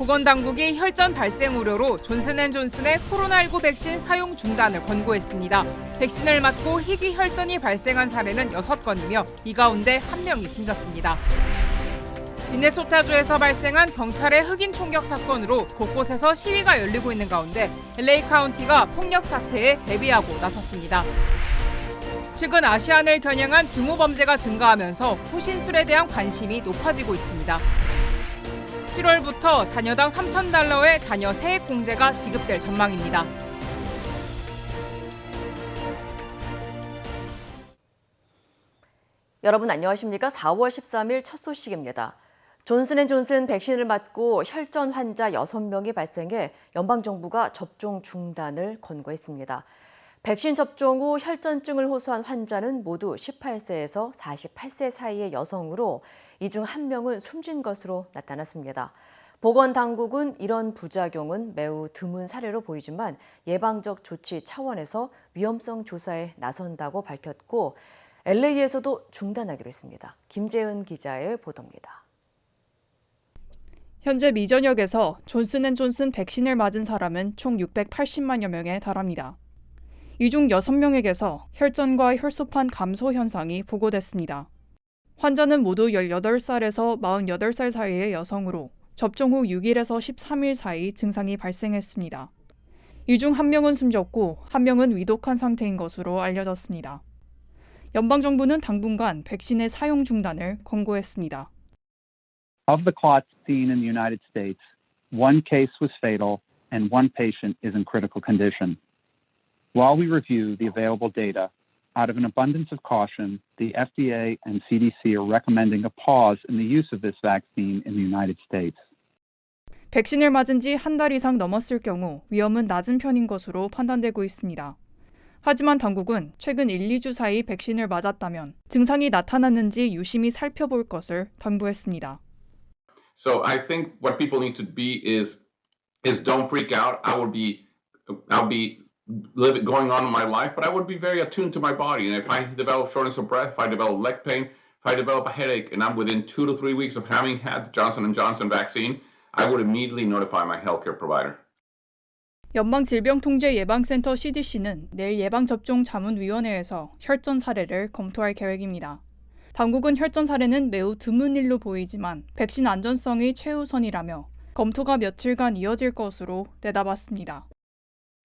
보건당국이 혈전 발생 우려로 존슨앤존슨의 코로나19 백신 사용 중단을 권고했습니다. 백신을 맞고 희귀 혈전이 발생한 사례는 6건이며 이 가운데 1명이 숨졌습니다. 미네소타주에서 발생한 경찰의 흑인 총격 사건으로 곳곳에서 시위가 열리고 있는 가운데 LA 카운티가 폭력 사태에 대비하고 나섰습니다. 최근 아시안을 겨냥한 증오범죄가 증가하면서 호신술에 대한 관심이 높아지고 있습니다. 7월부터 자녀당 $3,000의 자녀 세액 공제가 지급될 전망입니다. 여러분 안녕하십니까? 4월 13일 첫 소식입니다. 존슨앤존슨 백신을 맞고 혈전 환자 6명이 발생해 연방정부가 접종 중단을 권고했습니다. 백신 접종 후 혈전증을 호소한 환자는 모두 18세에서 48세 사이의 여성으로 이 중 1명은 숨진 것으로 나타났습니다. 보건당국은 이런 부작용은 매우 드문 사례로 보이지만 예방적 조치 차원에서 위험성 조사에 나선다고 밝혔고 LA에서도 중단하기로 했습니다. 김재은 기자의 보도입니다. 현재 미 전역에서 존슨앤존슨 백신을 맞은 사람은 총 680만여 명에 달합니다. 이 중 6명에게서 혈전과 혈소판 감소 현상이 보고됐습니다. 환자는 모두 18살에서 48살 사이의 여성으로 접종 후 6일에서 13일 사이 증상이 발생했습니다. 이 중 1명은 숨졌고 1명은 위독한 상태인 것으로 알려졌습니다. 연방정부는 당분간 백신의 사용 중단을 권고했습니다. Of the clots seen in the United States, one case was fatal and one patient is in critical condition. While we review the available data, out of an abundance of caution, the FDA and CDC are recommending a pause in the use of this vaccine in the United States. 백신을 맞은 지 한 달 이상 넘었을 경우 위험은 낮은 편인 것으로 판단되고 있습니다. 하지만 당국은 최근 1, 2주 사이 백신을 맞았다면 증상이 나타났는지 유심히 살펴볼 것을 당부했습니다. So I think what people need to be is don't freak out. I'll be going on in my life, but I would be very attuned to my body. And if I develop shortness of breath, if I develop leg pain, if I develop a headache, and I'm within 2 to 3 weeks of having had the Johnson & Johnson vaccine, I would immediately notify my healthcare provider. 연방질병통제예방센터 CDC는 내일 예방접종자문위원회에서 혈전 사례를 검토할 계획입니다. 당국은 혈전 사례는 매우 드문 일로 보이지만 백신 안전성이 최우선이라며 검토가 며칠간 이어질 것으로 내다봤습니다.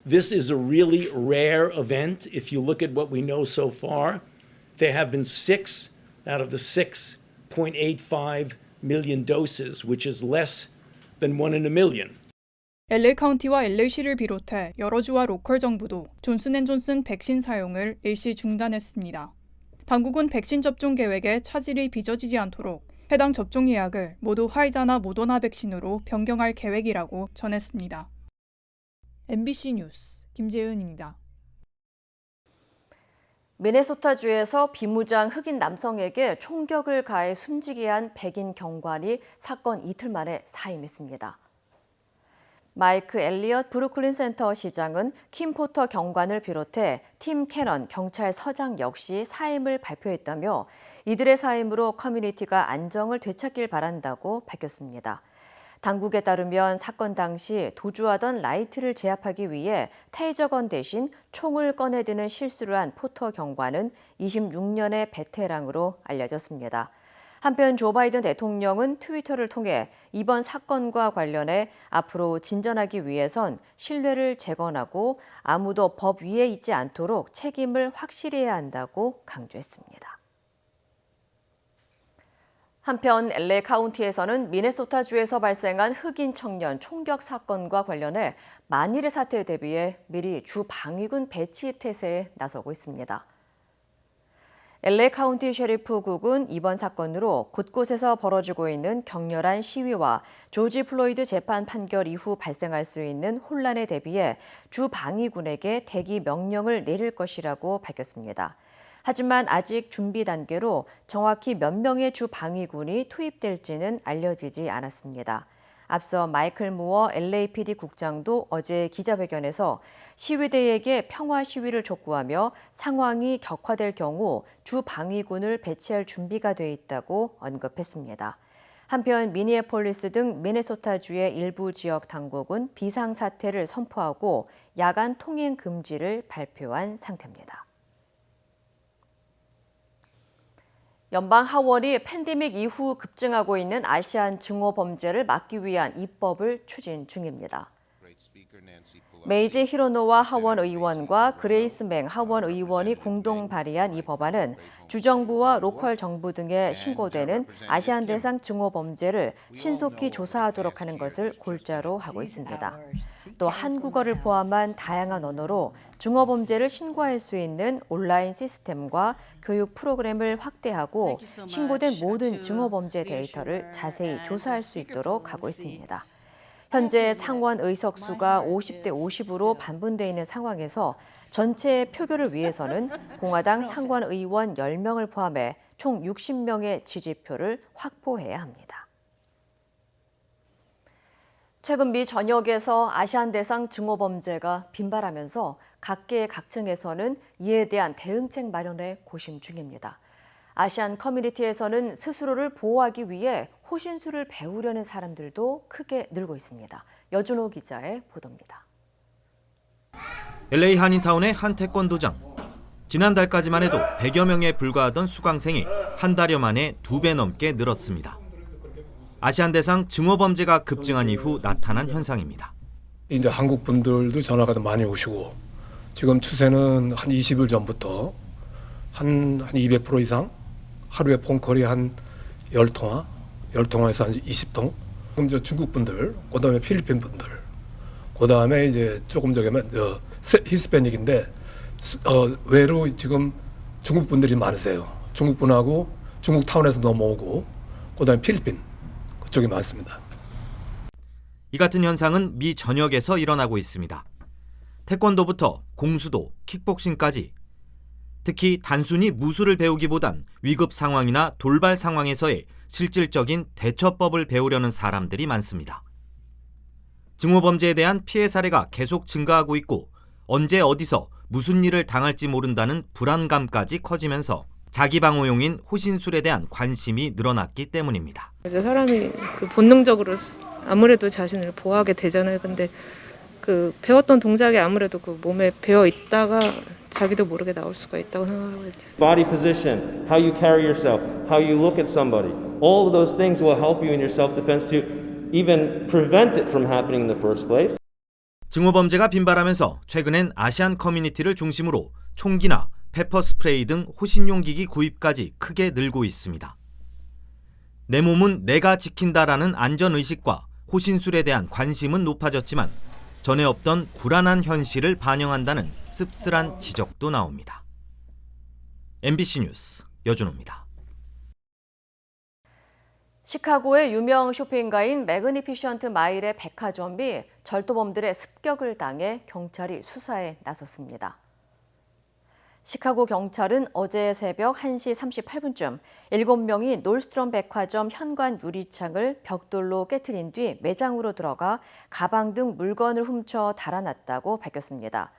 This is a really rare event. If you look at what we know so far, there have been 6 out of the 6.85 million doses, which is less than 1 in a million. LA 카운티와 LA시를 비롯해 여러 주와 로컬 정부도 존슨앤존슨 백신 사용을 일시 중단했습니다. 당국은 백신 접종 계획에 차질이 빚어지지 않도록 해당 접종 예약을 모두 화이자나 모더나 백신으로 변경할 계획이라고 전했습니다. MBC 뉴스 김재은입니다. 미네소타주에서 비무장 흑인 남성에게 총격을 가해 숨지게 한 백인 경관이 사건 이틀 만에 사임했습니다. 마이크 엘리엇 브루클린 센터 시장은 킴 포터 경관을 비롯해 팀 캐넌 경찰서장 역시 사임을 발표했다며 이들의 사임으로 커뮤니티가 안정을 되찾길 바란다고 밝혔습니다. 당국에 따르면 사건 당시 도주하던 라이트를 제압하기 위해 테이저건 대신 총을 꺼내드는 실수를 한 포터 경관은 26년의 베테랑으로 알려졌습니다. 한편 조 바이든 대통령은 트위터를 통해 이번 사건과 관련해 앞으로 진전하기 위해선 신뢰를 재건하고 아무도 법 위에 있지 않도록 책임을 확실히 해야 한다고 강조했습니다. 한편 LA 카운티에서는 미네소타주에서 발생한 흑인 청년 총격 사건과 관련해 만일의 사태에 대비해 미리 주 방위군 배치 태세에 나서고 있습니다. LA 카운티 셰리프국은 이번 사건으로 곳곳에서 벌어지고 있는 격렬한 시위와 조지 플로이드 재판 판결 이후 발생할 수 있는 혼란에 대비해 주 방위군에게 대기 명령을 내릴 것이라고 밝혔습니다. 하지만 아직 준비 단계로 정확히 몇 명의 주 방위군이 투입될지는 알려지지 않았습니다. 앞서 마이클 무어 LAPD 국장도 어제 기자회견에서 시위대에게 평화 시위를 촉구하며 상황이 격화될 경우 주 방위군을 배치할 준비가 돼 있다고 언급했습니다. 한편 미니애폴리스 등 미네소타주의 일부 지역 당국은 비상사태를 선포하고 야간 통행 금지를 발표한 상태입니다. 연방 하원이 팬데믹 이후 급증하고 있는 아시안 증오 범죄를 막기 위한 입법을 추진 중입니다. 메이지 히로노와 하원 의원과 그레이스 맹 하원 의원이 공동 발의한 이 법안은 주정부와 로컬 정부 등에 신고되는 아시안 대상 증오 범죄를 신속히 조사하도록 하는 것을 골자로 하고 있습니다. 또 한국어를 포함한 다양한 언어로 증오 범죄를 신고할 수 있는 온라인 시스템과 교육 프로그램을 확대하고 신고된 모든 증오 범죄 데이터를 자세히 조사할 수 있도록 하고 있습니다. 현재 상원 의석수가 50대 50으로 반분돼 있는 상황에서 전체 표결을 위해서는 공화당 상원 의원 10명을 포함해 총 60명의 지지표를 확보해야 합니다. 최근 미 전역에서 아시안 대상 증오 범죄가 빈발하면서 각계 각층에서는 이에 대한 대응책 마련에 고심 중입니다. 아시안 커뮤니티에서는 스스로를 보호하기 위해 호신술을 배우려는 사람들도 크게 늘고 있습니다. 여준호 기자의 보도입니다. LA 한인타운의 한 태권도장. 지난달까지만 해도 100여 명에 불과하던 수강생이 한 달여 만에 2배 넘게 늘었습니다. 아시안 대상 증오 범죄가 급증한 이후 나타난 현상입니다. 이제 한국 분들도 전화가 많이 오시고 지금 추세는 한 20일 전부터 한 200% 이상 하루에 폰콜이 한 10통화, 10통화에서 한 20통. 지금 저 중국 분들, 그다음에 필리핀 분들, 그다음에 이제 조금 저기면 히스패닉인데 외로 지금 중국 분들이 많으세요. 중국 분하고 중국 타운에서 넘어오고 그다음에 필리핀 그쪽이 많습니다. 이 같은 현상은 미 전역에서 일어나고 있습니다. 태권도부터 공수도, 킥복싱까지 특히 단순히 무술을 배우기보단 위급 상황이나 돌발 상황에서의 실질적인 대처법을 배우려는 사람들이 많습니다. 증오 범죄에 대한 피해 사례가 계속 증가하고 있고 언제 어디서 무슨 일을 당할지 모른다는 불안감까지 커지면서 자기 방어용인 호신술에 대한 관심이 늘어났기 때문입니다. 사람이 본능적으로 아무래도 자신을 보호하게 되잖아요. 근데 배웠던 동작이 아무래도 몸에 배어 있다가 자기도 모르게 나올 수가 있다고 생각하거든요. Body position, how you carry yourself, how you look at somebody. All of those things will help you in your self-defense to even prevent it from happening in the first place. 증오 범죄가 빈발하면서 최근엔 아시안 커뮤니티를 중심으로 총기나 페퍼 스프레이 등 호신용 기기 구입까지 크게 늘고 있습니다. 내 몸은 내가 지킨다라는 안전의식과 호신술에 대한 관심은 높아졌지만 전에 없던 불안한 현실을 반영한다는 씁쓸한 지적도 나옵니다. MBC 뉴스 여준호입니다. 시카고의 유명 쇼핑가인 매그니피션트 마일의 백화점이 절도범들의 습격을 당해 경찰이 수사에 나섰습니다. 시카고 경찰은 어제 새벽 1시 38분쯤 7명이 놀스트럼 백화점 현관 유리창을 벽돌로 깨트린 뒤 매장으로 들어가 가방 등 물건을 훔쳐 달아났다고 밝혔습니다.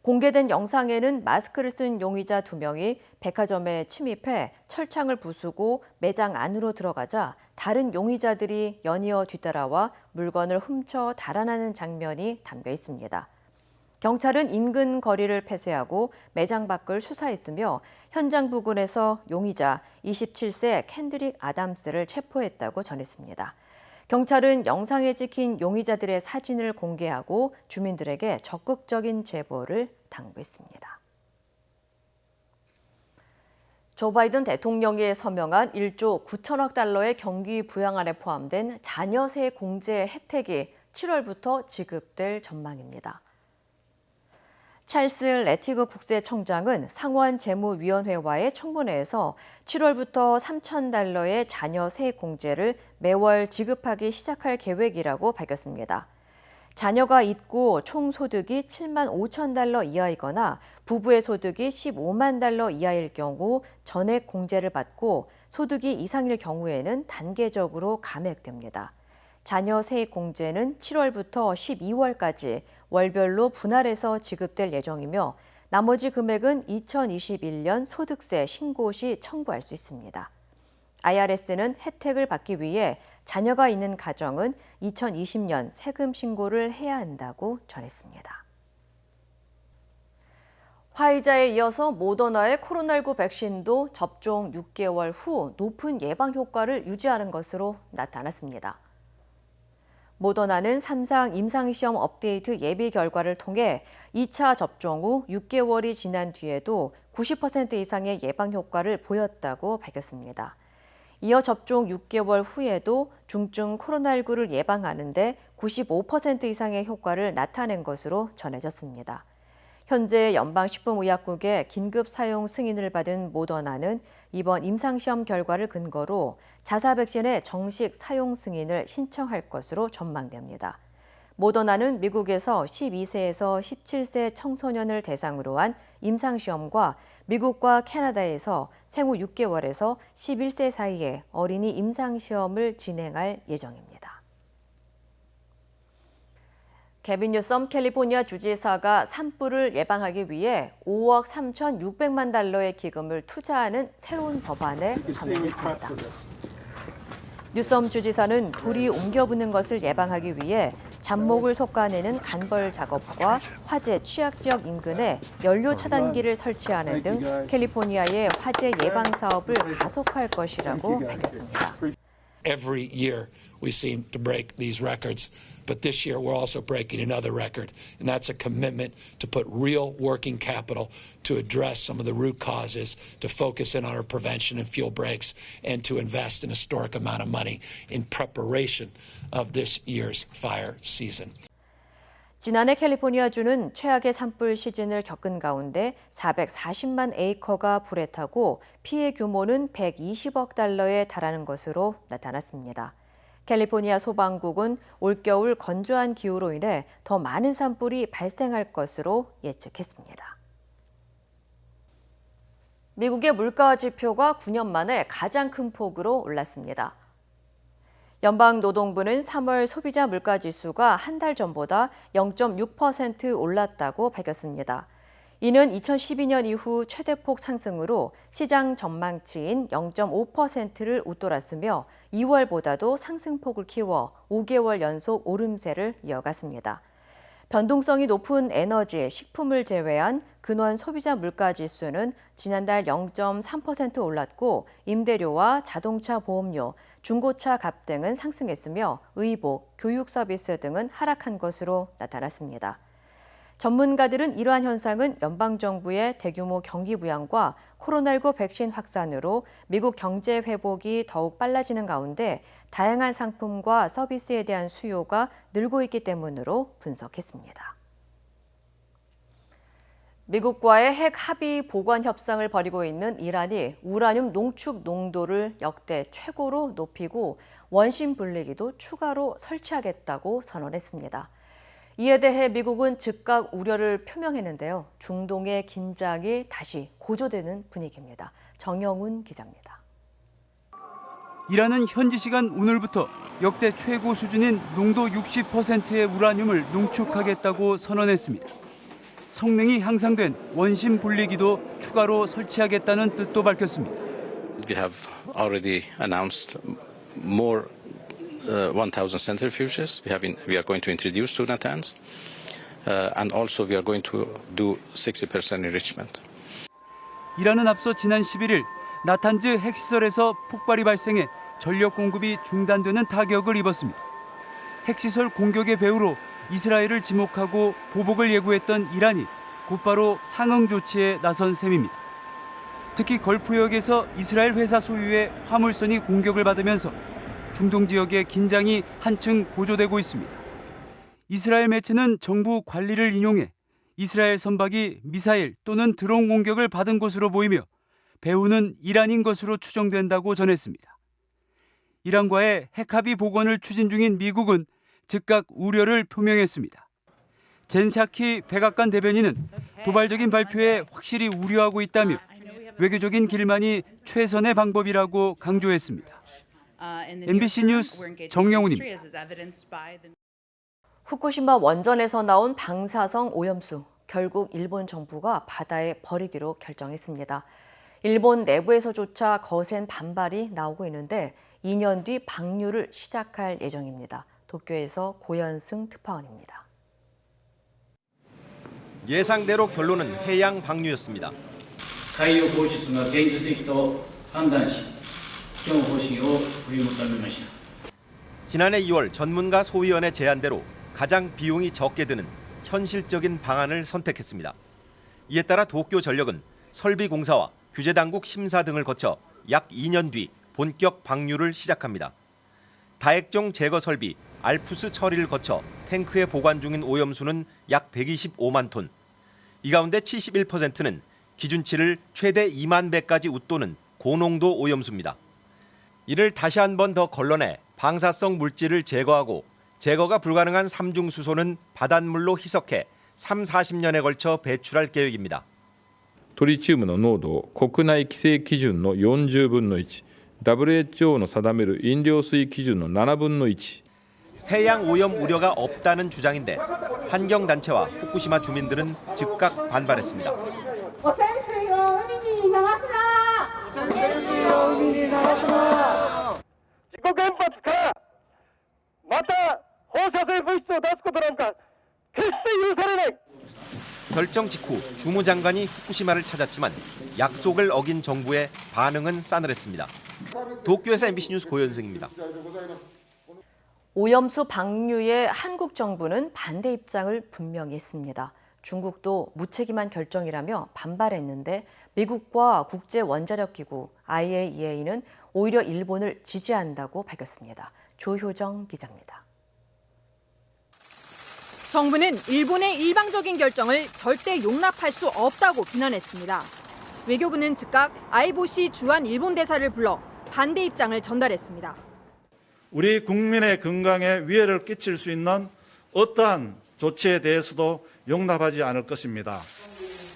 공개된 영상에는 마스크를 쓴 용의자 2명이 백화점에 침입해 철창을 부수고 매장 안으로 들어가자 다른 용의자들이 연이어 뒤따라와 물건을 훔쳐 달아나는 장면이 담겨 있습니다. 경찰은 인근 거리를 폐쇄하고 매장 밖을 수사했으며 현장 부근에서 용의자 27세 캔드릭 아담스를 체포했다고 전했습니다. 경찰은 영상에 찍힌 용의자들의 사진을 공개하고 주민들에게 적극적인 제보를 당부했습니다. 조 바이든 대통령이 서명한 1조 9천억 달러의 경기 부양안에 포함된 자녀세 공제 혜택이 7월부터 지급될 전망입니다. 찰스 레티그 국세청장은 상원 재무위원회와의 청문회에서 7월부터 3,000달러의 자녀 세액 공제를 매월 지급하기 시작할 계획이라고 밝혔습니다. 자녀가 있고 총 소득이 7만 5천 달러 이하이거나 부부의 소득이 15만 달러 이하일 경우 전액 공제를 받고 소득이 이상일 경우에는 단계적으로 감액됩니다. 자녀 세액 공제는 7월부터 12월까지 월별로 분할해서 지급될 예정이며 나머지 금액은 2021년 소득세 신고 시 청구할 수 있습니다. IRS는 혜택을 받기 위해 자녀가 있는 가정은 2020년 세금 신고를 해야 한다고 전했습니다. 화이자에 이어서 모더나의 코로나19 백신도 접종 6개월 후 높은 예방 효과를 유지하는 것으로 나타났습니다. 모더나는 3상 임상시험 업데이트 예비 결과를 통해 2차 접종 후 6개월이 지난 뒤에도 90% 이상의 예방 효과를 보였다고 밝혔습니다. 이어 접종 6개월 후에도 중증 코로나19를 예방하는 데 95% 이상의 효과를 나타낸 것으로 전해졌습니다. 현재 연방식품의약국의 긴급 사용 승인을 받은 모더나는 이번 임상시험 결과를 근거로 자사 백신의 정식 사용 승인을 신청할 것으로 전망됩니다. 모더나는 미국에서 12세에서 17세 청소년을 대상으로 한 임상시험과 미국과 캐나다에서 생후 6개월에서 11세 사이의 어린이 임상시험을 진행할 예정입니다. 게빈 뉴섬 캘리포니아 주지사가 산불을 예방하기 위해 5억 3,600만 달러의 기금을 투자하는 새로운 법안에 서명했습니다. 뉴섬 주지사는 불이 옮겨붙는 것을 예방하기 위해 잔목을 솎아내는 간벌 작업과 화재 취약 지역 인근에 연료 차단기를 설치하는 등 캘리포니아의 화재 예방 사업을 가속화할 것이라고 밝혔습니다. Every year we seem to break these records, but this year we're also breaking another record, and that's a commitment to put real working capital to address some of the root causes, to focus in on our prevention and fuel breaks, and to invest an historic amount of money in preparation of this year's fire season. 지난해 캘리포니아주는 최악의 산불 시즌을 겪은 가운데 440만 에이커가 불에 타고 피해 규모는 120억 달러에 달하는 것으로 나타났습니다. 캘리포니아 소방국은 올겨울 건조한 기후로 인해 더 많은 산불이 발생할 것으로 예측했습니다. 미국의 물가 지표가 9년 만에 가장 큰 폭으로 올랐습니다. 연방노동부는 3월 소비자 물가지수가 한 달 전보다 0.6% 올랐다고 밝혔습니다. 이는 2012년 이후 최대폭 상승으로 시장 전망치인 0.5%를 웃돌았으며 2월보다도 상승폭을 키워 5개월 연속 오름세를 이어갔습니다. 변동성이 높은 에너지, 식품을 제외한 근원 소비자 물가 지수는 지난달 0.3% 올랐고 임대료와 자동차 보험료, 중고차 값 등은 상승했으며 의복, 교육 서비스 등은 하락한 것으로 나타났습니다. 전문가들은 이러한 현상은 연방정부의 대규모 경기 부양과 코로나19 백신 확산으로 미국 경제 회복이 더욱 빨라지는 가운데 다양한 상품과 서비스에 대한 수요가 늘고 있기 때문으로 분석했습니다. 미국과의 핵 합의 보관 협상을 벌이고 있는 이란이 우라늄 농축 농도를 역대 최고로 높이고 원심 분리기도 추가로 설치하겠다고 선언했습니다. 이에 대해 미국은 즉각 우려를 표명했는데요. 중동의 긴장이 다시 고조되는 분위기입니다. 정영훈 기자입니다. 이란은 현지 시간 오늘부터 역대 최고 수준인 농도 60%의 우라늄을 농축하겠다고 선언했습니다. 성능이 향상된 원심 분리기도 추가로 설치하겠다는 뜻도 밝혔습니다. We have already announced more 1,000 centrifuges. We are going to introduce to Natanz, and also we are going to do 60% enrichment. 이란은 앞서 지난 11일 나탄즈 핵시설에서 폭발이 발생해 전력 공급이 중단되는 타격을 입었습니다. 핵시설 공격의 배후로 이스라엘을 지목하고 보복을 예고했던 이란이 곧바로 상응 조치에 나선 셈입니다. 특히 걸프역에서 이스라엘 회사 소유의 화물선이 공격을 받으면서 중동 지역의 긴장이 한층 고조되고 있습니다. 이스라엘 매체는 정부 관리를 인용해 이스라엘 선박이 미사일 또는 드론 공격을 받은 것으로 보이며 배후는 이란인 것으로 추정된다고 전했습니다. 이란과의 핵합의 복원을 추진 중인 미국은 즉각 우려를 표명했습니다. 젠 사키 백악관 대변인은 도발적인 발표에 확실히 우려하고 있다며 외교적인 길만이 최선의 방법이라고 강조했습니다. MBC 뉴스 정영훈입니다. 후쿠시마 원전에서 나온 방사성 오염수, 결국 일본 정부가 바다에 버리기로 결정했습니다. 일본 내부에서조차 거센 반발이 나오고 있는데 2년 뒤 방류를 시작할 예정입니다. 도쿄에서 고현승 특파원입니다. 예상대로 결론은 해양 방류였습니다. 海洋放出が現実的と判断し、基本方針を取りまとめました。 지난해 2월 전문가 소위원회 제안대로 가장 비용이 적게 드는 현실적인 방안을 선택했습니다. 이에 따라 도쿄전력은 설비 공사와 규제당국 심사 등을 거쳐 약 2년 뒤 본격 방류를 시작합니다. 다액정 제거 설비 알프스 처리를 거쳐 탱크에 보관 중인 오염수는 약 125만 톤. 이 가운데 71%는 기준치를 최대 2만 배까지 웃도는 고농도 오염수입니다. 이를 다시 한 번 더 걸러내 방사성 물질을 제거하고 제거가 불가능한 삼중수소는 바닷물로 희석해 30-40년에 걸쳐 배출할 계획입니다. トリチウムの濃度を国内規制基準の40分の1、WHOの定める飲料水基準の7分の1。 해양 오염 우려가 없다는 주장인데 환경단체와 후쿠시마 주민들은 즉각 반발했습니다. 결정 직후 주무장관이 후쿠시마를 찾았지만 약속을 어긴 정부의 반응은 싸늘했습니다. 도쿄에서 MBC 뉴스 고현승입니다. 오염수 방류에 한국 정부는 반대 입장을 분명히 했습니다. 중국도 무책임한 결정이라며 반발했는데 미국과 국제원자력기구 IAEA는 오히려 일본을 지지한다고 밝혔습니다. 조효정 기자입니다. 정부는 일본의 일방적인 결정을 절대 용납할 수 없다고 비난했습니다. 외교부는 즉각 아이보시 주한 일본 대사를 불러 반대 입장을 전달했습니다. 우리 국민의 건강에 위해를 끼칠 수 있는 어떠한 조치에 대해서도 용납하지 않을 것입니다.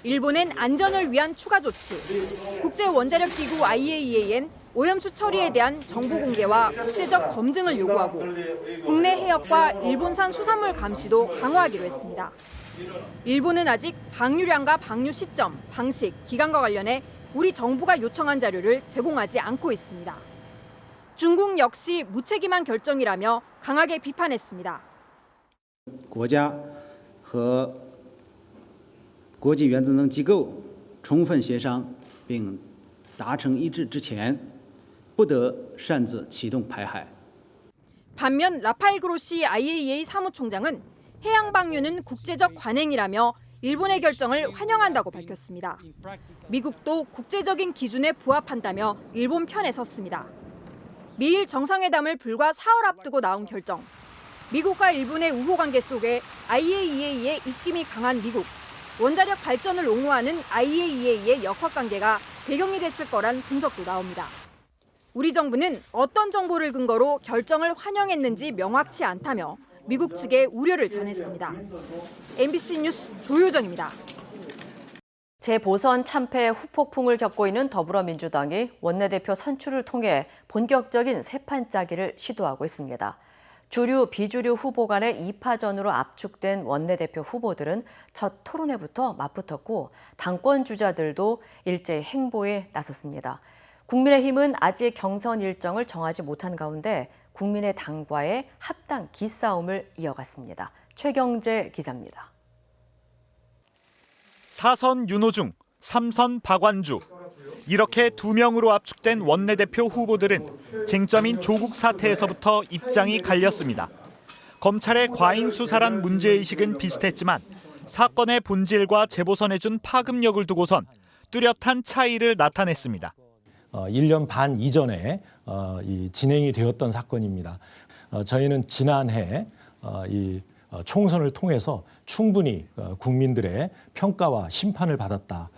일본은 안전을 위한 추가 조치, 국제원자력기구 IAEA는 오염수 처리에 대한 정보 공개와 국제적 검증을 요구하고 국내 해역과 일본산 수산물 감시도 강화하기로 했습니다. 일본은 아직 방류량과 방류 시점, 방식, 기간과 관련해 우리 정부가 요청한 자료를 제공하지 않고 있습니다. 중국 역시 무책임한 결정이라며 강하게 비판했습니다. 国家和国际原子能机构充分协商并达成一致之前，不得擅自启动排海。 반면 라파엘 그로시 IAEA 사무총장은 해양 방류는 국제적 관행이라며 일본의 결정을 환영한다고 밝혔습니다. 미국도 국제적인 기준에 부합한다며 일본 편에 섰습니다. 미일 정상회담을 불과 사흘 앞두고 나온 결정. 미국과 일본의 우호 관계 속에 IAEA의 입김이 강한 미국, 원자력 발전을 옹호하는 IAEA의 역학 관계가 배경이 됐을 거란 분석도 나옵니다. 우리 정부는 어떤 정보를 근거로 결정을 환영했는지 명확치 않다며 미국 측에 우려를 전했습니다. MBC 뉴스 조효정입니다. 재보선 참패 후폭풍을 겪고 있는 더불어민주당이 원내대표 선출을 통해 본격적인 세판짜기를 시도하고 있습니다. 주류, 비주류 후보 간의 2파전으로 압축된 원내대표 후보들은 첫 토론회부터 맞붙었고 당권 주자들도 일제히 행보에 나섰습니다. 국민의힘은 아직 경선 일정을 정하지 못한 가운데 국민의당과의 합당 기싸움을 이어갔습니다. 최경재 기자입니다. 4선 윤호중, 3선 박완주. 이렇게 2명으로 압축된 원내대표 후보들은 쟁점인 조국 사태에서부터 입장이 갈렸습니다. 검찰의 과잉 수사란 문제의식은 비슷했지만 사건의 본질과 재보선에 준 파급력을 두고선 뚜렷한 차이를 나타냈습니다. 1년 반 이전에 진행이 되었던 사건입니다. 저희는 지난해 이 총선을 통해서 충분히 국민들의 평가와 심판을 받았다.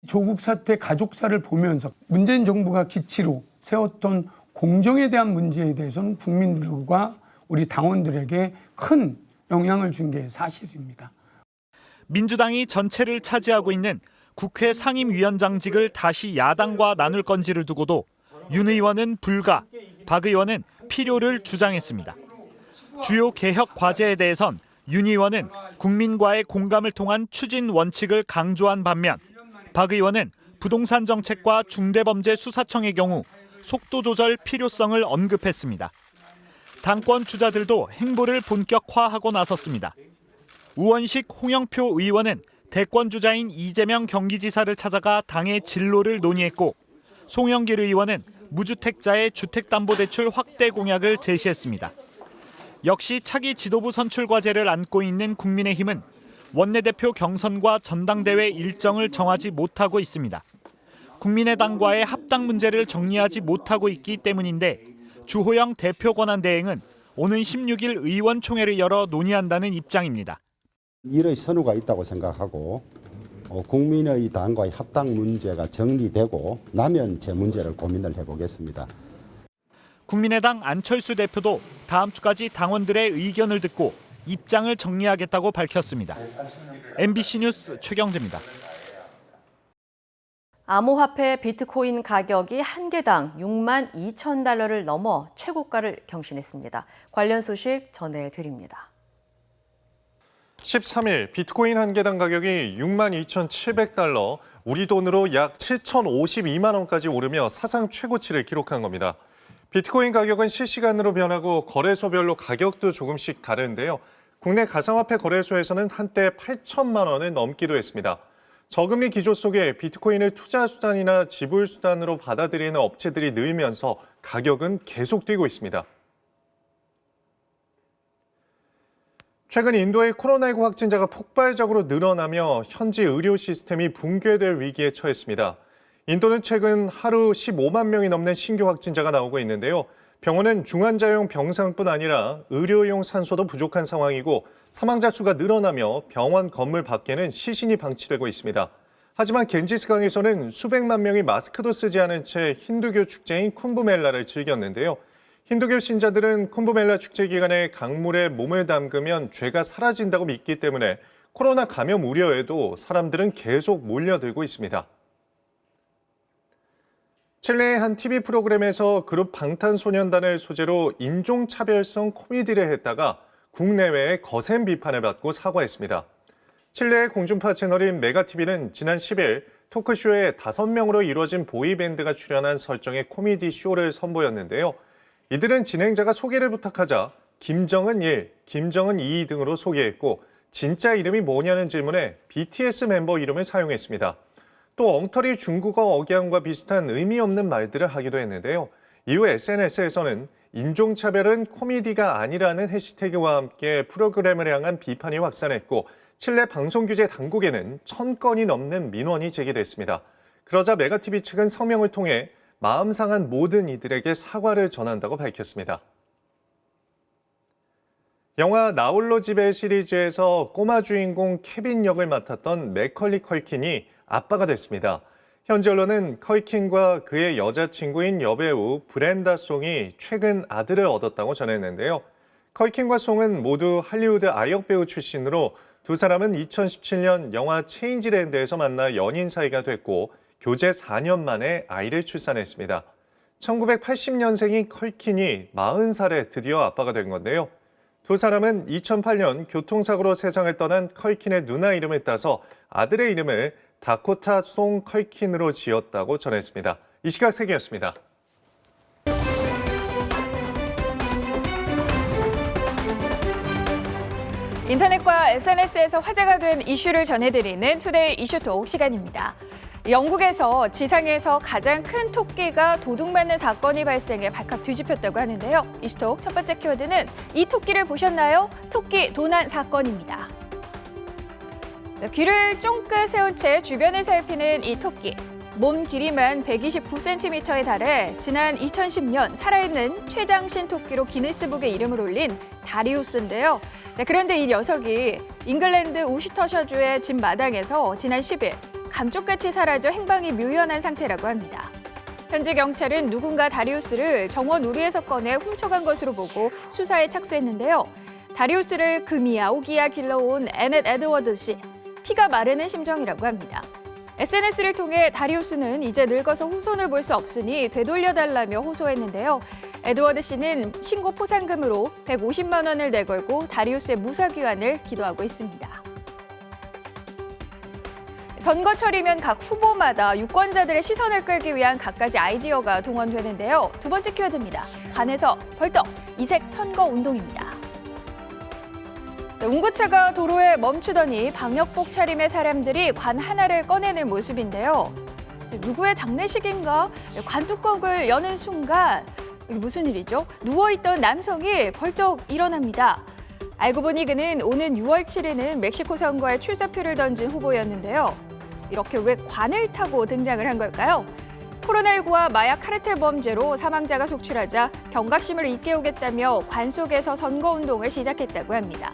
조국 사태 가족사를 보면서 문재인 정부가 기치로 세웠던 공정에 대한 문제에 대해서는 국민들과 우리 당원들에게 큰 영향을 준 게 사실입니다. 민주당이 전체를 차지하고 있는 국회 상임위원장직을 다시 야당과 나눌 건지를 두고도 윤 의원은 불가, 박 의원은 필요를 주장했습니다. 주요 개혁 과제에 대해선 윤 의원은 국민과의 공감을 통한 추진 원칙을 강조한 반면 박 의원은 부동산 정책과 중대범죄수사청의 경우 속도 조절 필요성을 언급했습니다. 당권 주자들도 행보를 본격화하고 나섰습니다. 우원식 홍영표 의원은 대권 주자인 이재명 경기지사를 찾아가 당의 진로를 논의했고, 송영길 의원은 무주택자의 주택담보대출 확대 공약을 제시했습니다. 역시 차기 지도부 선출 과제를 안고 있는 국민의힘은 원내대표 경선과 전당대회 일정을 정하지 못하고 있습니다. 국민의당과의 합당 문제를 정리하지 못하고 있기 때문인데, 주호영 대표 권한대행은 오는 16일 의원총회를 열어 논의한다는 입장입니다. 일의 선후가 있다고 생각하고 국민의 당과의 합당 문제가 정리되고 나면 제 문제를 고민을 해보겠습니다. 국민의당 안철수 대표도 다음 주까지 당원들의 의견을 듣고 입장을 정리하겠다고 밝혔습니다. MBC 뉴스 최경재입니다. 암호화폐 비트코인 가격이 한 개당 6만 2천 달러를 넘어 최고가를 경신했습니다. 관련 소식 전해드립니다. 13일 비트코인 한 개당 가격이 62,700달러, 우리 돈으로 약 7,052만 원까지 오르며 사상 최고치를 기록한 겁니다. 비트코인 가격은 실시간으로 변하고 거래소별로 가격도 조금씩 다른데요. 국내 가상화폐 거래소에서는 한때 8천만 원을 넘기도 했습니다. 저금리 기조 속에 비트코인을 투자 수단이나 지불 수단으로 받아들이는 업체들이 늘면서 가격은 계속 뛰고 있습니다. 최근 인도의 코로나19 확진자가 폭발적으로 늘어나며 현지 의료 시스템이 붕괴될 위기에 처했습니다. 인도는 최근 하루 15만 명이 넘는 신규 확진자가 나오고 있는데요. 병원은 중환자용 병상뿐 아니라 의료용 산소도 부족한 상황이고 사망자 수가 늘어나며 병원 건물 밖에는 시신이 방치되고 있습니다. 하지만 겐지스강에서는 수백만 명이 마스크도 쓰지 않은 채 힌두교 축제인 쿰브멜라를 즐겼는데요. 힌두교 신자들은 쿰브멜라 축제 기간에 강물에 몸을 담그면 죄가 사라진다고 믿기 때문에 코로나 감염 우려에도 사람들은 계속 몰려들고 있습니다. 칠레의 한 TV 프로그램에서 그룹 방탄소년단을 소재로 인종차별성 코미디를 했다가 국내외의 거센 비판을 받고 사과했습니다. 칠레의 공중파 채널인 메가TV는 지난 10일 토크쇼에 5명으로 이루어진 보이밴드가 출연한 설정의 코미디 쇼를 선보였는데요. 이들은 진행자가 소개를 부탁하자 김정은 1, 김정은 2 등으로 소개했고 진짜 이름이 뭐냐는 질문에 BTS 멤버 이름을 사용했습니다. 또 엉터리 중국어 억양과 비슷한 의미 없는 말들을 하기도 했는데요. 이후 SNS에서는 인종차별은 코미디가 아니라는 해시태그와 함께 프로그램을 향한 비판이 확산했고 칠레 방송규제 당국에는 1000건이 넘는 민원이 제기됐습니다. 그러자 메가TV 측은 성명을 통해 마음 상한 모든 이들에게 사과를 전한다고 밝혔습니다. 영화 나홀로 집에 시리즈에서 꼬마 주인공 케빈 역을 맡았던 맥컬리 컬킨이 아빠가 됐습니다. 현지 언론은 컬킨과 그의 여자친구인 여배우 브렌다 송이 최근 아들을 얻었다고 전했는데요. 컬킨과 송은 모두 할리우드 아역배우 출신으로 두 사람은 2017년 영화 체인지랜드에서 만나 연인 사이가 됐고 교제 4년 만에 아이를 출산했습니다. 1980년생인 컬킨이 40살에 드디어 아빠가 된 건데요. 두 사람은 2008년 교통사고로 세상을 떠난 컬킨의 누나 이름을 따서 아들의 이름을 다코타 송 컬킨으로 지었다고 전했습니다. 이 시각 세계였습니다. 인터넷과 SNS에서 화제가 된 이슈를 전해드리는 투데이 이슈톡 시간입니다. 영국에서 지상에서 가장 큰 토끼가 도둑맞는 사건이 발생해 발칵 뒤집혔다고 하는데요. 이슈톡 첫 번째 키워드는 이 토끼를 보셨나요? 토끼 도난 사건입니다. 귀를 쫑긋 세운 채 주변을 살피는 이 토끼. 몸 길이만 129cm에 달해 지난 2010년 살아있는 최장신 토끼로 기네스북에 이름을 올린 다리우스인데요. 그런데 이 녀석이 잉글랜드 우슈터셔주의 집 마당에서 지난 10일 감쪽같이 사라져 행방이 묘연한 상태라고 합니다. 현지 경찰은 누군가 다리우스를 정원 우리에서 꺼내 훔쳐간 것으로 보고 수사에 착수했는데요. 다리우스를 금이야 오기야 길러온 애넷 에드워드 씨, 피가 마르는 심정이라고 합니다. SNS를 통해 다리우스는 이제 늙어서 후손을 볼 수 없으니 되돌려달라며 호소했는데요. 에드워드 씨는 신고 포상금으로 150만 원을 내걸고 다리우스의 무사귀환을 기도하고 있습니다. 선거철이면 각 후보마다 유권자들의 시선을 끌기 위한 갖가지 아이디어가 동원되는데요. 두 번째 키워드입니다. 관에서 벌떡 이색 선거운동입니다. 운구차가 도로에 멈추더니 방역복 차림의 사람들이 관 하나를 꺼내는 모습인데요. 누구의 장례식인가? 관 뚜껑을 여는 순간 이게 무슨 일이죠? 누워있던 남성이 벌떡 일어납니다. 알고 보니 그는 오는 6월 7일은 멕시코 선거에 출사표를 던진 후보였는데요. 이렇게 왜 관을 타고 등장을 한 걸까요? 코로나19와 마약 카르텔 범죄로 사망자가 속출하자 경각심을 일깨우겠다며 관 속에서 선거운동을 시작했다고 합니다.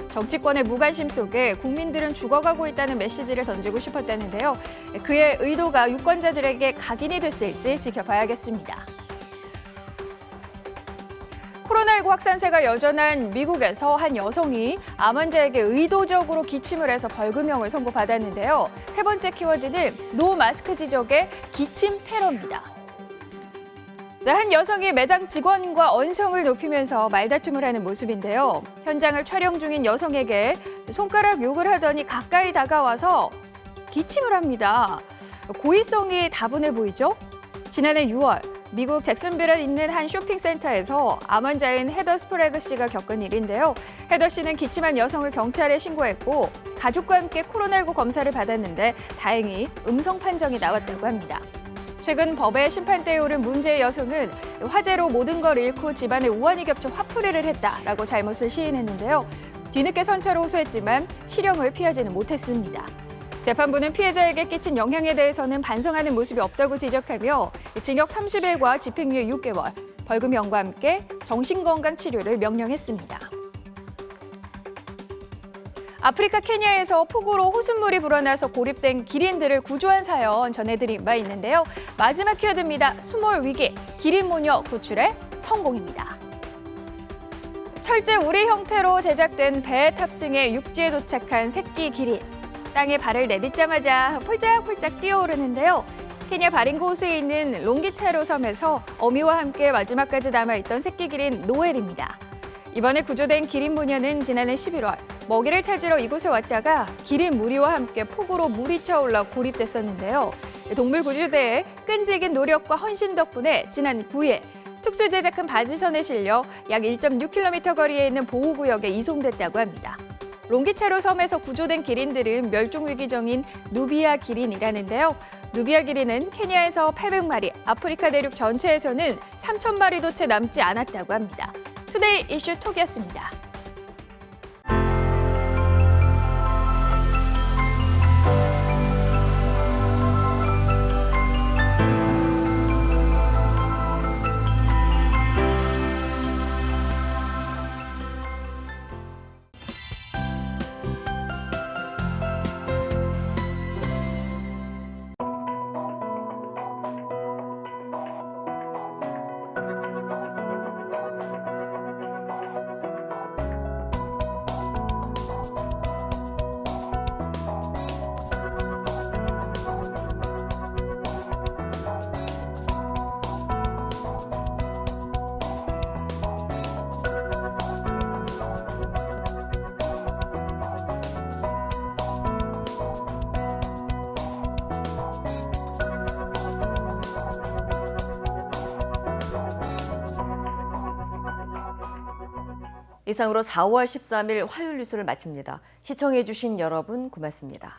정치권의 무관심 속에 국민들은 죽어가고 있다는 메시지를 던지고 싶었다는데요. 그의 의도가 유권자들에게 각인이 됐을지 지켜봐야겠습니다. 코로나19 확산세가 여전한 미국에서 한 여성이 암 환자에게 의도적으로 기침을 해서 벌금형을 선고받았는데요. 세 번째 키워드는 노 마스크 지적의 기침 테러입니다. 한 여성이 매장 직원과 언성을 높이면서 말다툼을 하는 모습인데요. 현장을 촬영 중인 여성에게 손가락 욕을 하더니 가까이 다가와서 기침을 합니다. 고의성이 다분해 보이죠? 지난해 6월 미국 잭슨빌에 있는 한 쇼핑센터에서 암 환자인 헤더 스프래그 씨가 겪은 일인데요. 헤더 씨는 기침한 여성을 경찰에 신고했고 가족과 함께 코로나19 검사를 받았는데 다행히 음성 판정이 나왔다고 합니다. 최근 법의 심판대에 오른 문제의 여성은 화재로 모든 걸 잃고 집안에 우환이 겹쳐 화풀이를 했다라고 잘못을 시인했는데요. 뒤늦게 선처를 호소했지만 실형을 피하지는 못했습니다. 재판부는 피해자에게 끼친 영향에 대해서는 반성하는 모습이 없다고 지적하며 징역 30일과 집행유예 6개월, 벌금형과 함께 정신건강 치료를 명령했습니다. 아프리카 케냐에서 폭우로 호수물이 불어나서 고립된 기린들을 구조한 사연 전해드린 바 있는데요. 마지막 키워드입니다. 수몰 위기, 기린 모녀 구출에 성공입니다. 철제 우리 형태로 제작된 배에 탑승해 육지에 도착한 새끼 기린. 땅에 발을 내딛자마자 폴짝폴짝 뛰어오르는데요. 케냐 바링고 호수에 있는 롱기차로 섬에서 어미와 함께 마지막까지 남아있던 새끼 기린 노엘입니다. 이번에 구조된 기린 모녀는 지난해 11월 먹이를 찾으러 이곳에 왔다가 기린 무리와 함께 폭우로 물이 차올라 고립됐었는데요. 동물구조대의 끈질긴 노력과 헌신 덕분에 지난 9일 특수 제작한 바지선에 실려 약 1.6km 거리에 있는 보호구역에 이송됐다고 합니다. 롱기차로 섬에서 구조된 기린들은 멸종위기종인 누비아 기린이라는데요. 누비아 기린은 케냐에서 800마리, 아프리카 대륙 전체에서는 3,000마리도 채 남지 않았다고 합니다. 투데이 이슈 톡이었습니다. 이상으로 4월 13일 화요일 뉴스를 마칩니다. 시청해주신 여러분 고맙습니다.